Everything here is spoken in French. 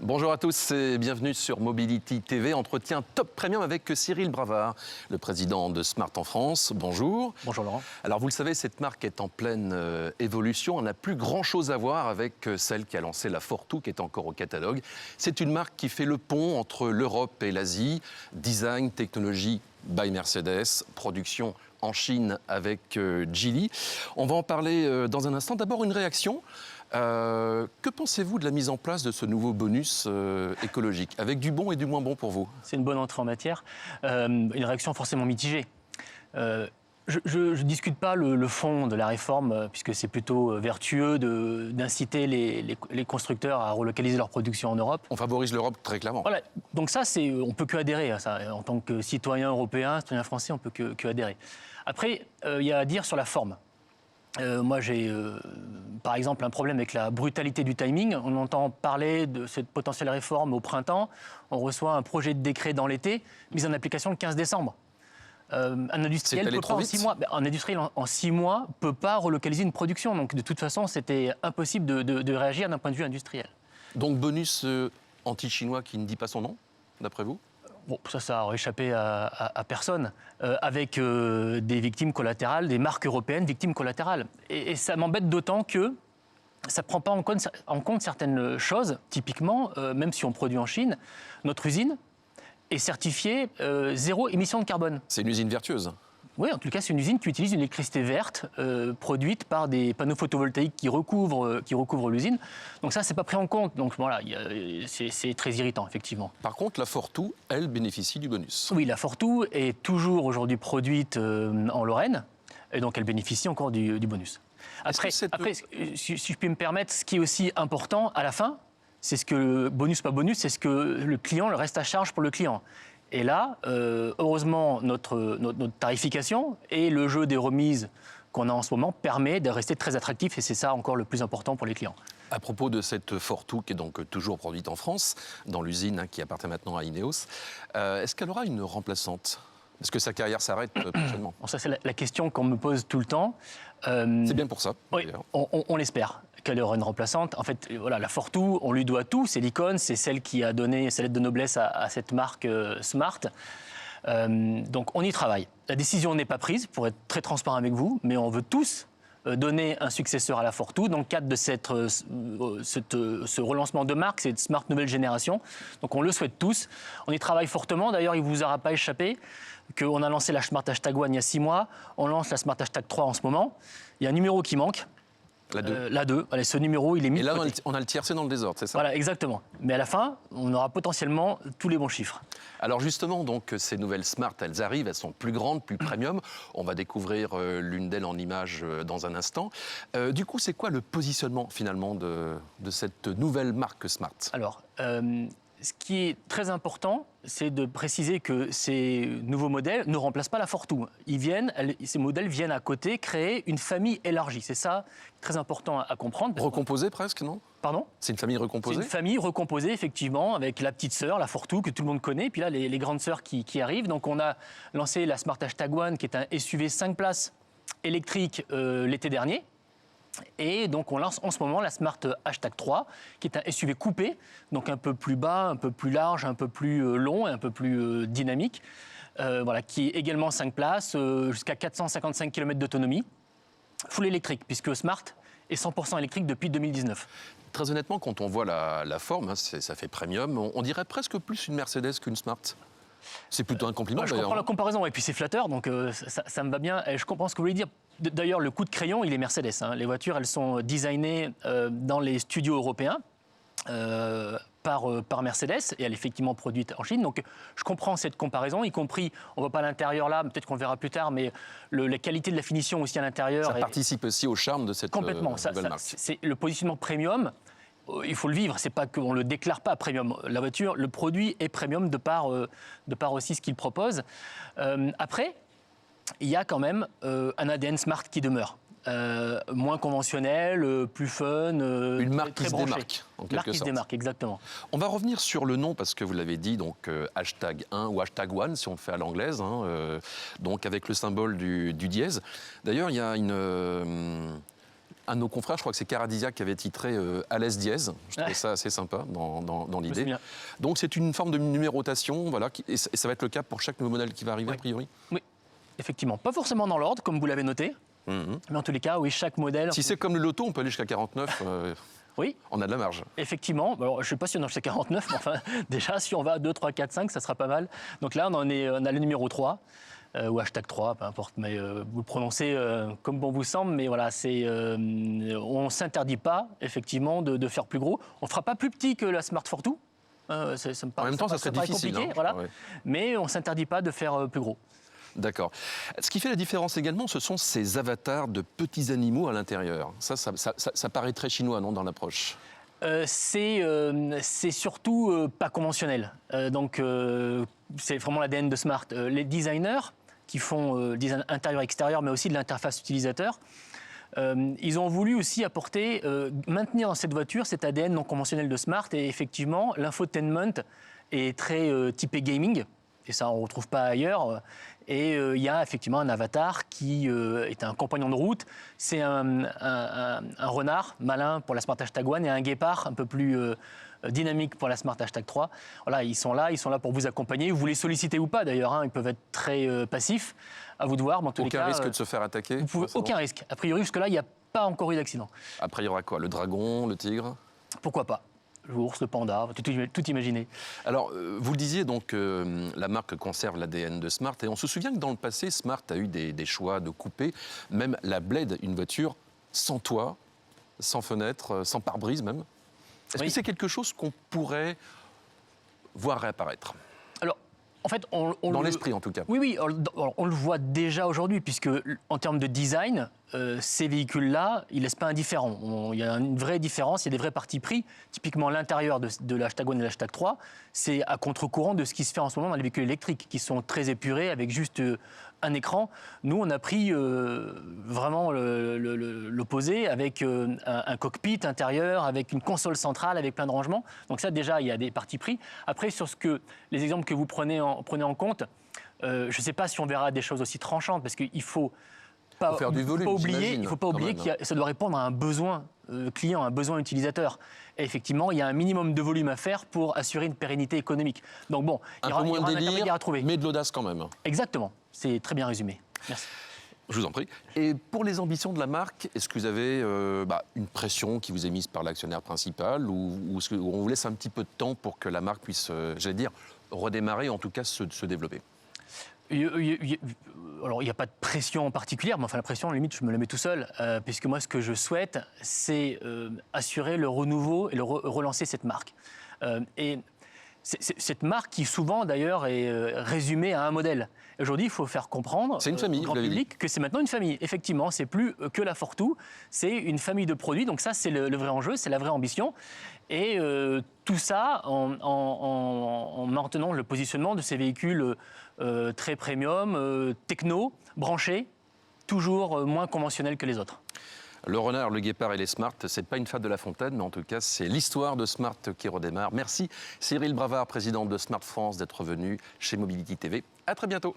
Bonjour à tous et bienvenue sur Mobility TV, entretien top premium avec Cyril Bravard, le président de Smart en France. Bonjour. Bonjour Laurent. Alors vous le savez, cette marque est en pleine évolution. On n'a plus grand-chose à voir avec celle qui a lancé la Fortwo, qui est encore au catalogue. C'est une marque qui fait le pont entre l'Europe et l'Asie. Design, technologie by Mercedes, production en Chine avec Geely. On va en parler dans un instant. D'abord une réaction. Que pensez-vous de la mise en place de ce nouveau bonus écologique, avec du bon et du moins bon pour vous? C'est une bonne entrée en matière. Une réaction forcément mitigée. Je ne discute pas le fond de la réforme, puisque c'est plutôt vertueux d'inciter les constructeurs à relocaliser leur production en Europe. On favorise l'Europe très clairement. Voilà. Donc ça, on ne peut que adhérer à ça. En tant que citoyen européen, citoyen français, on ne peut que adhérer. Après, il y a à dire sur la forme. Moi, j'ai par exemple un problème avec la brutalité du timing. On entend parler de cette potentielle réforme au printemps. On reçoit un projet de décret dans l'été, mise en application le 15 décembre. Un industriel peut pas en 6 mois. Un industriel en 6 mois ne peut pas relocaliser une production. Donc de toute façon, c'était impossible de réagir d'un point de vue industriel. Donc bonus anti-chinois qui ne dit pas son nom, d'après vous? Bon, ça aurait échappé à personne, avec des victimes collatérales, des marques européennes victimes collatérales. Et ça m'embête d'autant que ça ne prend pas en compte certaines choses. Typiquement, même si on produit en Chine, notre usine est certifiée zéro émission de carbone. C'est une usine vertueuse. Oui, en tout cas, c'est une usine qui utilise une électricité verte produite par des panneaux photovoltaïques qui recouvrent l'usine. Donc ça, c'est pas pris en compte. Donc voilà, c'est très irritant, effectivement. Par contre, la Fortwo, elle, bénéficie du bonus. Oui, la Fortwo est toujours aujourd'hui produite en Lorraine, et donc elle bénéficie encore du bonus. Après, si je puis me permettre, ce qui est aussi important à la fin, c'est ce que, bonus pas bonus, c'est ce que le client, le reste à charge pour le client. Et là, heureusement, notre tarification et le jeu des remises qu'on a en ce moment permet de rester très attractif, et c'est ça encore le plus important pour les clients. À propos de cette Fortwo, qui est donc toujours produite en France, dans l'usine qui appartient maintenant à Ineos, est-ce qu'elle aura une remplaçante? Est-ce que sa carrière s'arrête prochainement? Ça, c'est la question qu'on me pose tout le temps. C'est bien pour ça. Oui, on l'espère qu'elle aura une remplaçante. En fait, voilà, la Fortwo, on lui doit tout. C'est l'icône, c'est celle qui a donné sa lettre de noblesse à cette marque Smart. Donc on y travaille. La décision n'est pas prise, pour être très transparent avec vous, mais on veut tous donner un successeur à la Fortwo dans le cadre de ce relancement de marque, cette Smart Nouvelle Génération. Donc on le souhaite tous. On y travaille fortement. D'ailleurs, il ne vous aura pas échappé qu'on a lancé la Smart #1 il y a 6 mois. On lance la Smart #3 en ce moment. Il y a un numéro qui manque. La 2. Allez, ce numéro, il est mis. Et là, on a le tiercé dans le désordre, c'est ça? Voilà, exactement. Mais à la fin, on aura potentiellement tous les bons chiffres. Alors justement, donc, ces nouvelles Smart, elles arrivent, elles sont plus grandes, plus premium. On va découvrir l'une d'elles en images dans un instant. Du coup, c'est quoi le positionnement finalement de cette nouvelle marque Smart? Alors, ce qui est très important, c'est de préciser que ces nouveaux modèles ne remplacent pas la Fortwo. Ces modèles viennent à côté créer une famille élargie. C'est ça très important à comprendre. Recomposée presque, non? Pardon? C'est une famille recomposée? C'est une famille recomposée, effectivement, avec la petite sœur, la Fortwo, que tout le monde connaît, et puis là, les grandes sœurs qui arrivent. Donc on a lancé la Smart #1, qui est un SUV 5 places électrique l'été dernier. Et donc on lance en ce moment la Smart #3, qui est un SUV coupé, donc un peu plus bas, un peu plus large, un peu plus long et un peu plus dynamique, voilà, qui est également 5 places, jusqu'à 455 km d'autonomie, full électrique, puisque Smart est 100% électrique depuis 2019. Très honnêtement, quand on voit la forme, hein, ça fait premium, on dirait presque plus une Mercedes qu'une Smart. C'est plutôt un compliment, Je d'ailleurs. comprends la comparaison, et puis c'est flatteur, donc ça me va bien. Et je comprends ce que vous voulez dire. D'ailleurs, le coup de crayon, il est Mercedes. Hein. Les voitures, elles sont designées dans les studios européens par Mercedes, et elle est effectivement produite en Chine. Donc je comprends cette comparaison, y compris, on ne voit pas l'intérieur là, peut-être qu'on le verra plus tard, mais la qualité de la finition aussi à l'intérieur. Ça participe aussi au charme de cette nouvelle marque. C'est le positionnement premium. Il faut le vivre, c'est pas qu'on le déclare pas premium. La voiture, le produit est premium de par aussi ce qu'il propose. Après, il y a quand même un ADN Smart qui demeure. Moins conventionnel, plus fun, une marque très qui se branché. démarque, en quelque marque qui sorte. se démarque, exactement. On va revenir sur le nom, parce que vous l'avez dit, donc #1 ou #1, si on le fait à l'anglaise, hein, donc avec le symbole du dièse. D'ailleurs, il y a Un de nos confrères, je crois que c'est Caradisia qui avait titré Alès dièse. Je trouvais ça assez sympa dans l'idée. Donc c'est une forme de numérotation, voilà, et ça va être le cas pour chaque nouveau modèle qui va arriver, a priori. Oui, effectivement. Pas forcément dans l'ordre, comme vous l'avez noté. Mais en tous les cas, oui, chaque modèle... Si c'est comme le loto, on peut aller jusqu'à 49. Oui. On a de la marge. Effectivement. Alors, je ne sais pas si on en jusqu'à 49, mais enfin, déjà, si on va à 2, 3, 4, 5, ça sera pas mal. Donc là, on a le numéro 3, ou hashtag 3, peu importe, mais vous le prononcez comme bon vous semble. Mais voilà, on ne s'interdit pas, effectivement, de faire plus gros. On ne fera pas plus petit que la Smart Fortwo. En même temps, ça serait difficile. Compliqué, voilà. Ouais. Mais on ne s'interdit pas de faire plus gros. D'accord. Ce qui fait la différence également, ce sont ces avatars de petits animaux à l'intérieur. Ça paraît très chinois, non, dans l'approche? C'est surtout pas conventionnel. Donc, c'est vraiment l'ADN de Smart. Les designers qui font design intérieur-extérieur, mais aussi de l'interface utilisateur, ils ont voulu aussi maintenir dans cette voiture cet ADN non conventionnel de Smart. Et effectivement, l'infotainment est très typé gaming. Et ça, on ne retrouve pas ailleurs. Et il y a effectivement un avatar qui est un compagnon de route. C'est un renard malin pour la Smart Hashtag 1 et un guépard un peu plus dynamique pour la Smart Hashtag 3. Voilà, ils sont là pour vous accompagner. Vous les sollicitez ou pas d'ailleurs, hein, ils peuvent être très passifs, à vous de voir. Aucun risque de se faire attaquer? Aucun risque. A priori, jusque-là, il n'y a pas encore eu d'accident. Après, il y aura quoi? Le dragon, le tigre? Pourquoi pas? L'ours, le panda, tout imaginer. Alors, vous le disiez, donc, la marque conserve l'ADN de Smart. Et on se souvient que dans le passé, Smart a eu des choix de couper. Même la Blade, une voiture sans toit, sans fenêtre, sans pare-brise même. Est-ce que c'est quelque chose qu'on pourrait voir réapparaître? Alors, en fait, dans l'esprit, en tout cas. Oui, on le voit déjà aujourd'hui, puisque en termes de design, ces véhicules-là, ils ne laissent pas indifférents. Il y a une vraie différence, il y a des vrais partis pris. Typiquement, l'intérieur de l'Hashtag 1 et l'Hashtag 3, c'est à contre-courant de ce qui se fait en ce moment dans les véhicules électriques, qui sont très épurés, avec juste un écran. Nous, on a pris vraiment l'opposé, avec un cockpit intérieur, avec une console centrale, avec plein de rangements. Donc ça, déjà, il y a des partis pris. Après, sur les exemples que vous prenez en compte, je ne sais pas si on verra des choses aussi tranchantes, parce qu'il faut... faire du volume, il ne faut pas oublier que ça doit répondre à un besoin client, un besoin utilisateur. Et effectivement, il y a un minimum de volume à faire pour assurer une pérennité économique. Donc bon, il y aura un intermédiaire à trouver. Mais de l'audace quand même. Exactement, c'est très bien résumé. Merci. Je vous en prie. Et pour les ambitions de la marque, est-ce que vous avez une pression qui vous est mise par l'actionnaire principal ou est-ce qu'on vous laisse un petit peu de temps pour que la marque puisse, j'allais dire, redémarrer, en tout cas se développer? Alors, il n'y a pas de pression particulière, mais enfin, la pression, limite, je me la mets tout seul, puisque moi, ce que je souhaite, c'est assurer le renouveau et relancer cette marque. Et cette marque qui, souvent, d'ailleurs, est résumée à un modèle. Aujourd'hui, il faut faire comprendre au grand public que c'est maintenant une famille. Effectivement, c'est plus que la Fortwo, c'est une famille de produits. Donc ça, c'est le vrai enjeu, c'est la vraie ambition. Et tout ça en maintenant le positionnement de ces véhicules très premium, techno, branchés, toujours moins conventionnels que les autres. Le renard, le guépard et les Smart, c'est pas une fable de La Fontaine, mais en tout cas, c'est l'histoire de Smart qui redémarre. Merci Cyril Bravard, président de Smart France, d'être venu chez Mobility TV. À très bientôt.